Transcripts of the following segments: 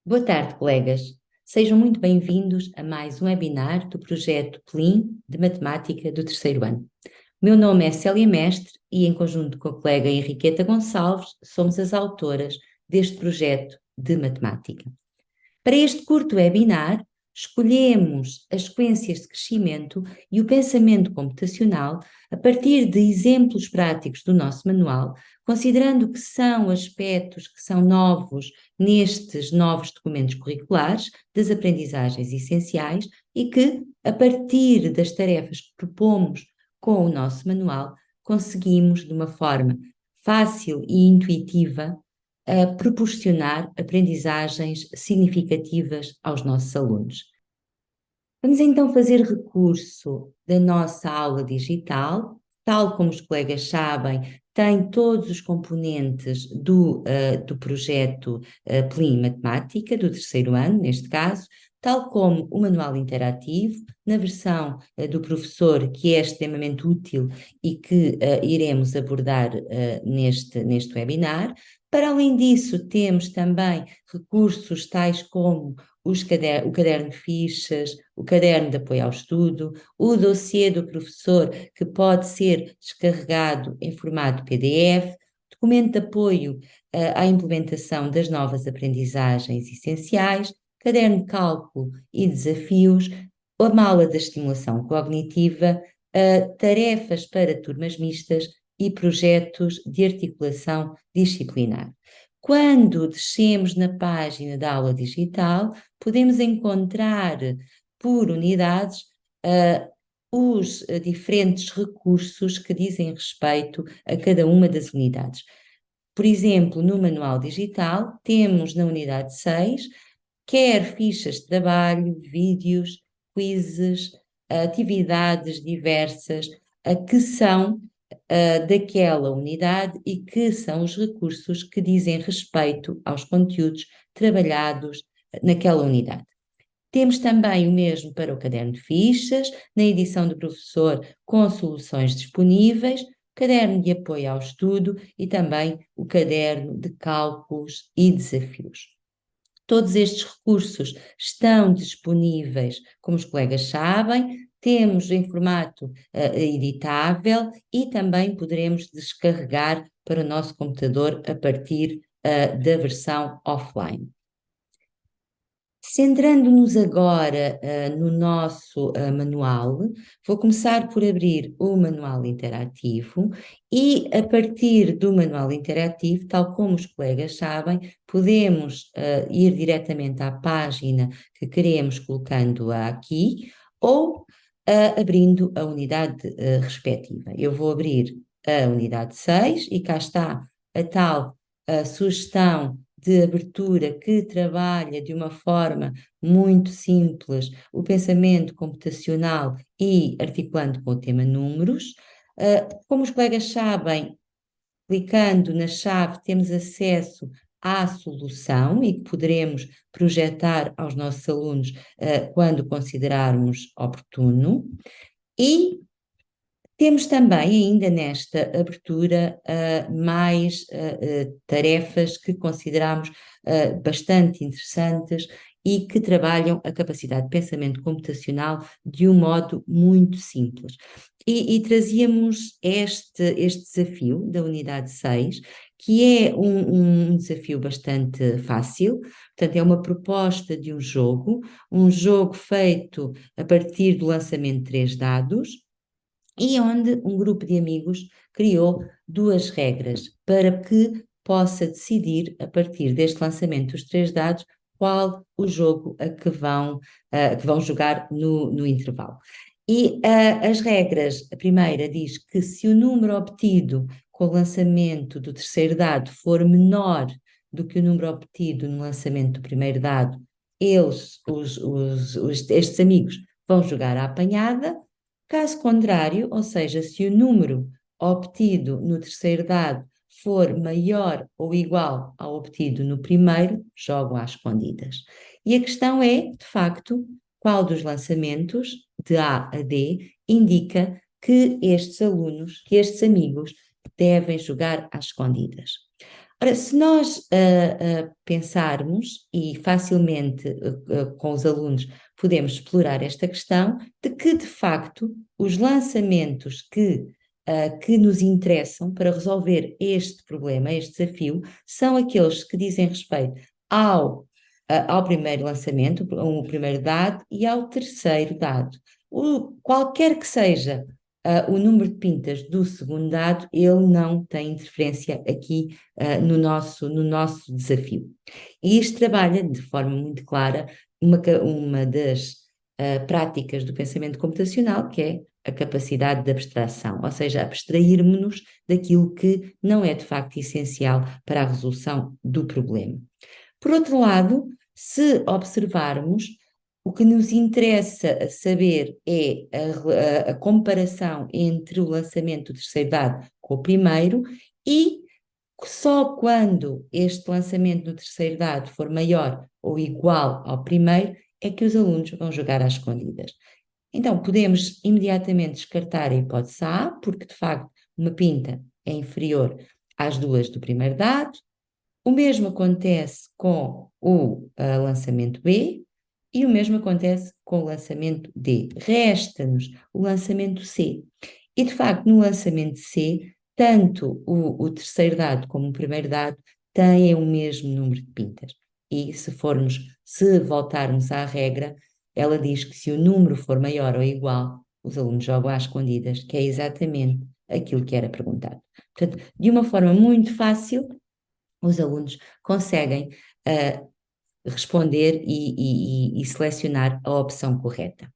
Boa tarde, colegas. Sejam muito bem-vindos a mais um webinar do projeto PLIM de Matemática do terceiro ano. O meu nome é Célia Mestre e, em conjunto com a colega Henriqueta Gonçalves, somos as autoras deste projeto de matemática. Para este curto webinar, escolhemos as sequências de crescimento e o pensamento computacional a partir de exemplos práticos do nosso manual, considerando que são aspectos que são novos nestes novos documentos curriculares das aprendizagens essenciais e que, a partir das tarefas que propomos com o nosso manual, conseguimos, de uma forma fácil e intuitiva, a proporcionar aprendizagens significativas aos nossos alunos. Vamos então fazer recurso da nossa aula digital, tal como os colegas sabem, tem todos os componentes do projeto PLIM Matemática, do terceiro ano, neste caso, tal como o manual interativo, na versão do professor, que é extremamente útil e que iremos abordar neste webinar. Para além disso, temos também recursos tais como o caderno de fichas, o caderno de apoio ao estudo, o dossiê do professor, que pode ser descarregado em formato PDF, documento de apoio à implementação das novas aprendizagens essenciais, caderno de cálculo e desafios, a mala da estimulação cognitiva, tarefas para turmas mistas e projetos de articulação disciplinar. Quando descemos na página da aula digital, podemos encontrar por unidades os diferentes recursos que dizem respeito a cada uma das unidades. Por exemplo, no manual digital, temos na unidade 6, quer fichas de trabalho, vídeos, quizzes, atividades diversas, que são daquela unidade e que são os recursos que dizem respeito aos conteúdos trabalhados naquela unidade. Temos também o mesmo para o caderno de fichas, na edição do professor com soluções disponíveis, caderno de apoio ao estudo e também o caderno de cálculos e desafios. Todos estes recursos estão disponíveis, como os colegas sabem, temos em formato editável e também poderemos descarregar para o nosso computador a partir da versão offline. Centrando-nos agora no nosso manual, vou começar por abrir o manual interativo e, a partir do manual interativo, tal como os colegas sabem, podemos ir diretamente à página que queremos colocando-a aqui ou abrindo a unidade respectiva. Eu vou abrir a unidade 6 e cá está a tal sugestão de abertura que trabalha de uma forma muito simples o pensamento computacional e articulando com o tema números. Como os colegas sabem, clicando na chave temos acesso à solução e que poderemos projetar aos nossos alunos quando considerarmos oportuno. E temos também ainda nesta abertura mais tarefas que consideramos bastante interessantes e que trabalham a capacidade de pensamento computacional de um modo muito simples. E trazíamos este desafio da unidade 6, que é um desafio bastante fácil, portanto é uma proposta de um jogo feito a partir do lançamento de 3 dados, e onde um grupo de amigos criou 2 regras para que possa decidir, a partir deste lançamento dos 3 dados, qual o jogo a que vão jogar no intervalo. E as regras, a primeira diz que se o número obtido com o lançamento do terceiro dado for menor do que o número obtido no lançamento do primeiro dado, estes amigos vão jogar à apanhada. Caso contrário, ou seja, se o número obtido no terceiro dado for maior ou igual ao obtido no primeiro, jogam às escondidas. E a questão é, de facto, qual dos lançamentos, de A a D, indica que estes alunos, que estes amigos, devem jogar às escondidas. Ora, se nós pensarmos e facilmente com os alunos podemos explorar esta questão de que, de facto, os lançamentos que nos interessam para resolver este problema, este desafio, são aqueles que dizem respeito ao primeiro lançamento, o primeiro dado, e ao terceiro dado. Qualquer que seja o número de pintas do segundo dado, ele não tem interferência aqui no nosso desafio. E isto trabalha de forma muito clara uma das práticas do pensamento computacional, que é a capacidade de abstração, ou seja, abstrairmos-nos daquilo que não é de facto essencial para a resolução do problema. Por outro lado, se observarmos, o que nos interessa saber é a comparação entre o lançamento do terceiro dado com o primeiro e só quando este lançamento do terceiro dado for maior ou igual ao primeiro é que os alunos vão jogar às escondidas. Então, podemos imediatamente descartar a hipótese A, porque de facto uma pinta é inferior às duas do primeiro dado. O mesmo acontece com o lançamento B e o mesmo acontece com o lançamento D. Resta-nos o lançamento C. E, de facto, no lançamento C, tanto o terceiro dado como o primeiro dado têm o mesmo número de pintas. E se voltarmos à regra, ela diz que se o número for maior ou igual, os alunos jogam às escondidas, que é exatamente aquilo que era perguntado. Portanto, de uma forma muito fácil, os alunos conseguem responder e selecionar a opção correta.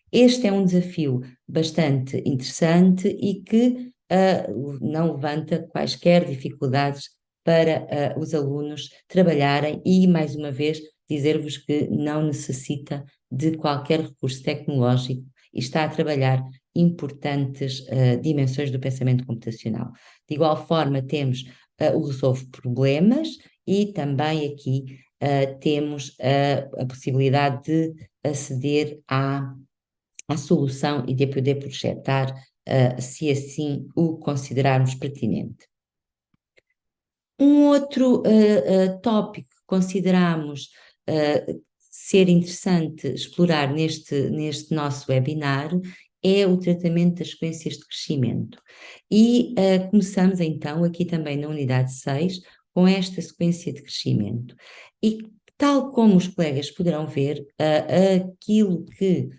Este é um desafio bastante interessante e que não levanta quaisquer dificuldades para os alunos trabalharem e, mais uma vez, dizer-vos que não necessita de qualquer recurso tecnológico e está a trabalhar importantes dimensões do pensamento computacional. De igual forma, temos o resolve problemas e também aqui temos a possibilidade de aceder à solução e de poder projetar se assim o considerarmos pertinente. Um outro tópico que consideramos ser interessante explorar neste nosso webinar é o tratamento das sequências de crescimento. E começamos então aqui também na unidade 6 com esta sequência de crescimento. E tal como os colegas poderão ver, aquilo que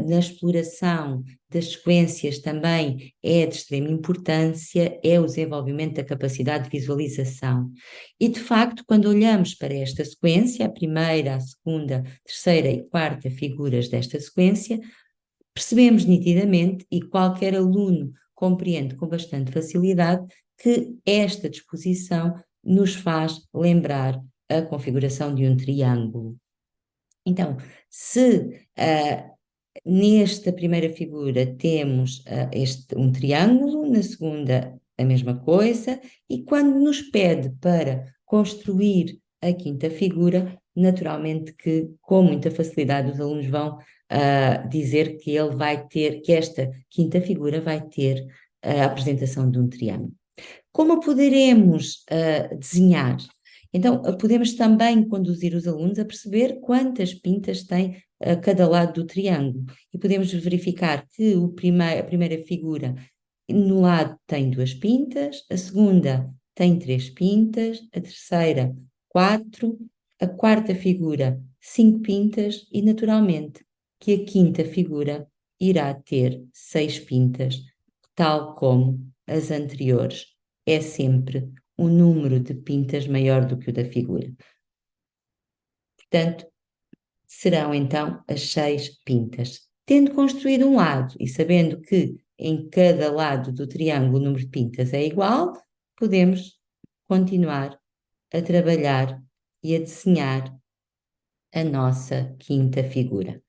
na exploração das sequências também é de extrema importância, é o desenvolvimento da capacidade de visualização. E, de facto, quando olhamos para esta sequência, a primeira, a segunda, terceira e quarta figuras desta sequência, percebemos nitidamente, e qualquer aluno compreende com bastante facilidade, que esta disposição nos faz lembrar a configuração de um triângulo. Então, se nesta primeira figura temos um triângulo, na segunda a mesma coisa, e quando nos pede para construir a quinta figura, naturalmente que com muita facilidade os alunos vão dizer que que esta quinta figura vai ter a apresentação de um triângulo. Como poderemos desenhar? Então, podemos também conduzir os alunos a perceber quantas pintas tem a cada lado do triângulo. E podemos verificar que a primeira figura no lado tem 2 pintas, a segunda tem 3 pintas, a terceira 4, a quarta figura 5 pintas e, naturalmente, que a quinta figura irá ter 6 pintas, tal como as anteriores. É sempre um número de pintas maior do que o da figura. Portanto, serão então as 6 pintas. Tendo construído um lado e sabendo que em cada lado do triângulo o número de pintas é igual, podemos continuar a trabalhar e a desenhar a nossa quinta figura.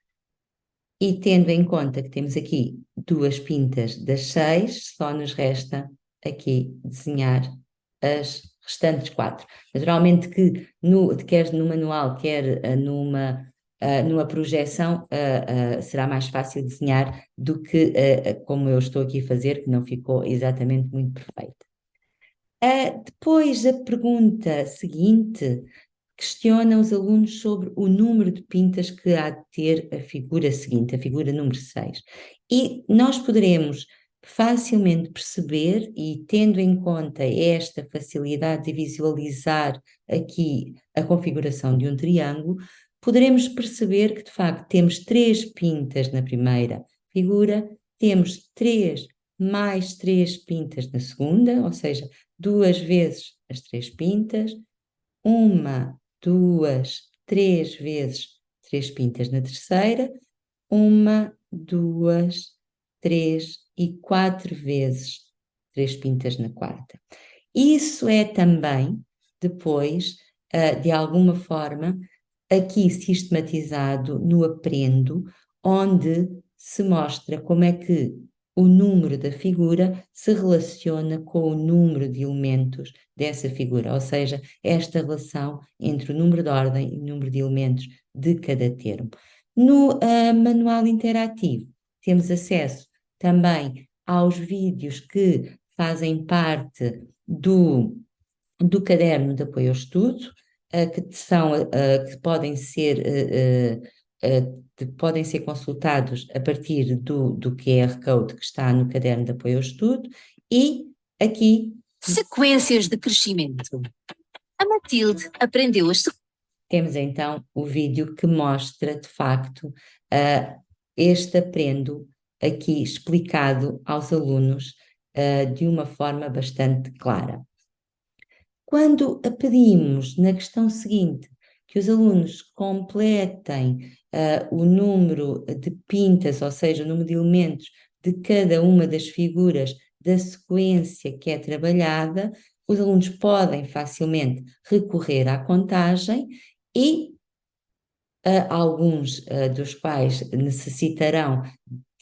E tendo em conta que temos aqui 2 pintas das 6, só nos resta aqui desenhar as restantes 4. Naturalmente que quer no manual, quer numa projeção, será mais fácil desenhar do que como eu estou aqui a fazer, que não ficou exatamente muito perfeito. Depois, a pergunta seguinte questiona os alunos sobre o número de pintas que há de ter a figura seguinte, a figura número 6. E nós poderemos facilmente perceber, e tendo em conta esta facilidade de visualizar aqui a configuração de um triângulo, poderemos perceber que, de facto, temos 3 pintas na primeira figura, temos 3 mais 3 pintas na segunda, ou seja, 2 vezes as 3 pintas, uma, 2, 3 vezes 3 pintas na terceira, uma, 2, 3 e 4 vezes 3 pintas na quarta. Isso é também, depois, de alguma forma, aqui sistematizado no Aprendo, onde se mostra como é que o número da figura se relaciona com o número de elementos dessa figura, ou seja, esta relação entre o número de ordem e o número de elementos de cada termo. No manual interativo, temos acesso também aos vídeos que fazem parte do caderno de apoio ao estudo, que podem ser consultados a partir do QR Code que está no caderno de apoio ao estudo, e aqui sequências de crescimento. A Matilde aprendeu as temos então o vídeo que mostra, de facto, este aprendo aqui explicado aos alunos de uma forma bastante clara. Quando pedimos na questão seguinte que os alunos completem o número de pintas, ou seja, o número de elementos de cada uma das figuras da sequência que é trabalhada, os alunos podem facilmente recorrer à contagem e alguns dos quais necessitarão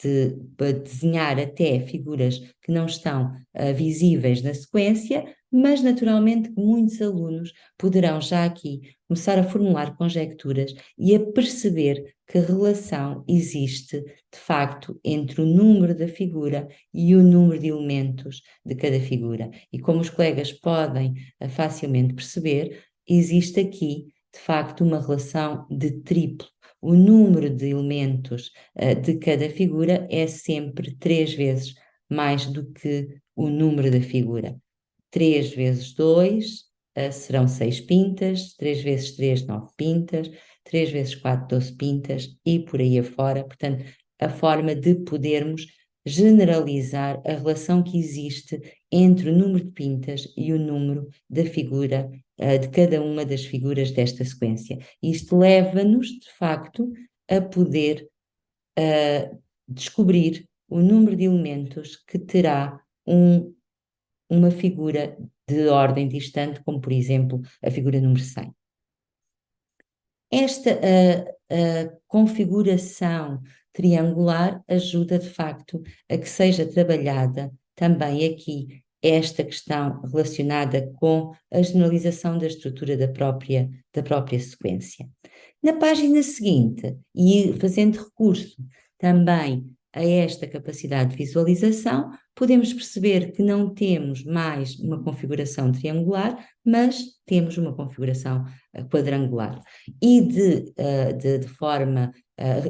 de desenhar até figuras que não estão visíveis na sequência, mas naturalmente muitos alunos poderão já aqui começar a formular conjecturas e a perceber que relação existe de facto entre o número da figura e o número de elementos de cada figura. E como os colegas podem facilmente perceber, existe aqui de facto uma relação de triplo. O número de elementos de cada figura é sempre 3 vezes mais do que o número da figura. 3 vezes 2 serão 6 pintas, 3 vezes 3, 9 pintas, 3 vezes 4, 12 pintas e por aí afora. Portanto, a forma de podermos generalizar a relação que existe entre o número de pintas e o número da figura, de cada uma das figuras desta sequência. Isto leva-nos, de facto, a poder descobrir o número de elementos que terá uma figura de ordem distante, como por exemplo a figura número 100. Esta configuração triangular ajuda de facto a que seja trabalhada também aqui esta questão relacionada com a generalização da estrutura da própria sequência. Na página seguinte, e fazendo recurso também a esta capacidade de visualização, podemos perceber que não temos mais uma configuração triangular, mas temos uma configuração quadrangular. E de forma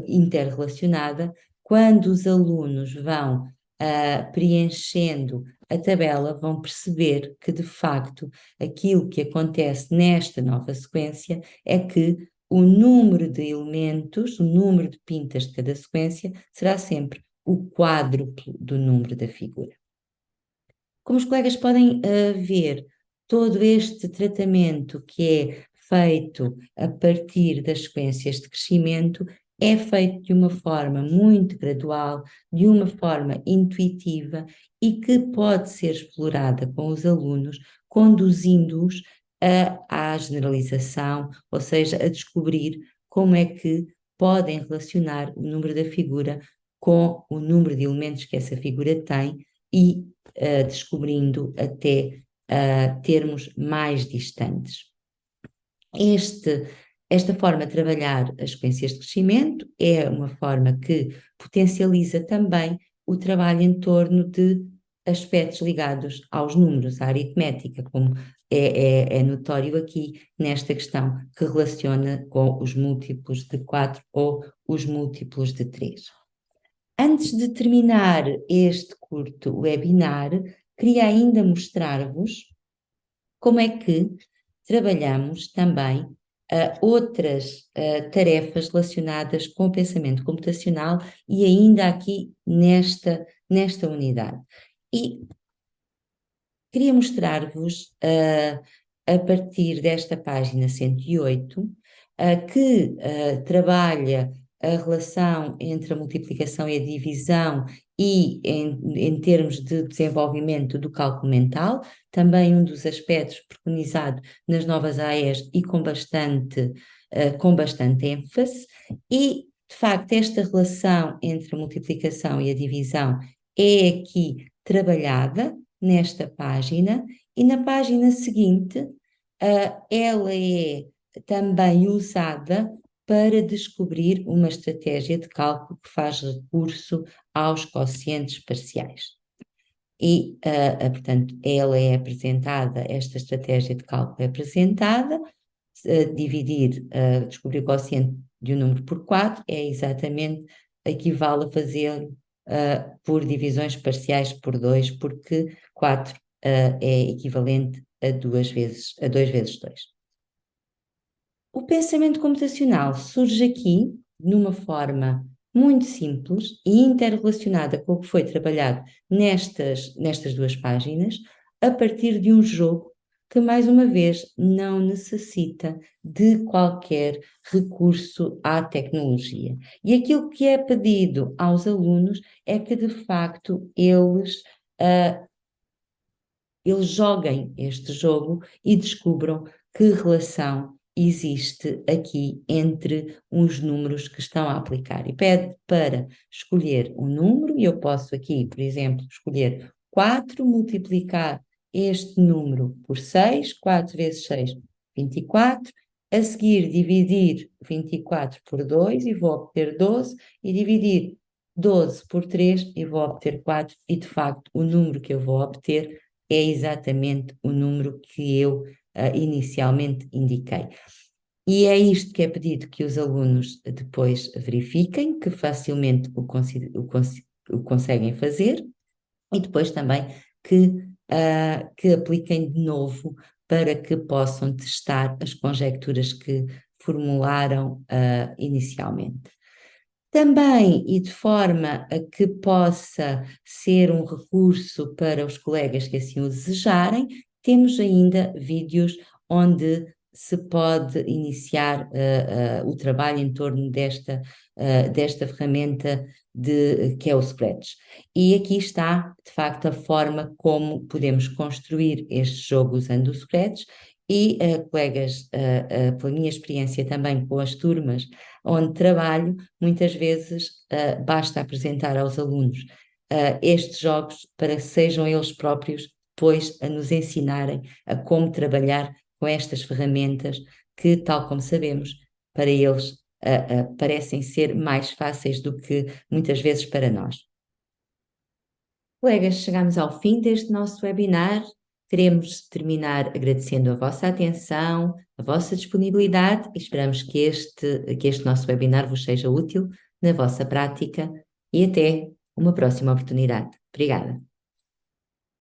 interrelacionada, quando os alunos vão preenchendo a tabela, vão perceber que, de facto, aquilo que acontece nesta nova sequência é que o número de elementos, o número de pintas de cada sequência, será sempre o quádruplo do número da figura. Como os colegas podem ver, todo este tratamento que é feito a partir das sequências de crescimento é feito de uma forma muito gradual, de uma forma intuitiva e que pode ser explorada com os alunos, conduzindo-os à generalização, ou seja, a descobrir como é que podem relacionar o número da figura com o número de elementos que essa figura tem e descobrindo até termos mais distantes. Esta forma de trabalhar as sequências de crescimento é uma forma que potencializa também o trabalho em torno de aspectos ligados aos números, à aritmética, como é notório aqui nesta questão que relaciona com os múltiplos de 4 ou os múltiplos de 3. Antes de terminar este curto webinar, queria ainda mostrar-vos como é que trabalhamos também outras tarefas relacionadas com o pensamento computacional e ainda aqui nesta unidade. E queria mostrar-vos, a partir desta página 108, que trabalha a relação entre a multiplicação e a divisão e em termos de desenvolvimento do cálculo mental, também um dos aspectos preconizado nas novas AES e com bastante ênfase, e de facto esta relação entre a multiplicação e a divisão é aqui trabalhada nesta página, e na página seguinte ela é também usada para descobrir uma estratégia de cálculo que faz recurso aos quocientes parciais. E, portanto, ela é apresentada, esta estratégia de cálculo é apresentada, descobrir o quociente de um número por 4 é exatamente, equivale a fazer por divisões parciais por 2, porque 4 é equivalente a 2 vezes 2. O pensamento computacional surge aqui numa forma muito simples e interrelacionada com o que foi trabalhado nestas duas páginas, a partir de um jogo que, mais uma vez, não necessita de qualquer recurso à tecnologia. E aquilo que é pedido aos alunos é que, de facto, eles joguem este jogo e descubram que relação existe aqui entre os números que estão a aplicar. E pede para escolher um número, e eu posso aqui, por exemplo, escolher 4, multiplicar este número por 6, 4 vezes 6, 24, a seguir dividir 24 por 2 e vou obter 12, e dividir 12 por 3 e vou obter 4, e de facto o número que eu vou obter é exatamente o número que eu inicialmente indiquei. E é isto que é pedido que os alunos depois verifiquem, que facilmente o conseguem fazer, e depois também que apliquem de novo para que possam testar as conjecturas que formularam inicialmente. Também, e de forma a que possa ser um recurso para os colegas que assim o desejarem, temos ainda vídeos onde se pode iniciar o trabalho em torno desta ferramenta que é o Scratch. E aqui está, de facto, a forma como podemos construir este jogo usando o Scratch, e colegas, pela minha experiência também com as turmas onde trabalho, muitas vezes basta apresentar aos alunos estes jogos para que sejam eles próprios depois a nos ensinarem a como trabalhar com estas ferramentas que, tal como sabemos, para eles parecem ser mais fáceis do que muitas vezes para nós. Colegas, chegamos ao fim deste nosso webinar. Queremos terminar agradecendo a vossa atenção, a vossa disponibilidade, e esperamos que este nosso webinar vos seja útil na vossa prática, e até uma próxima oportunidade. Obrigada.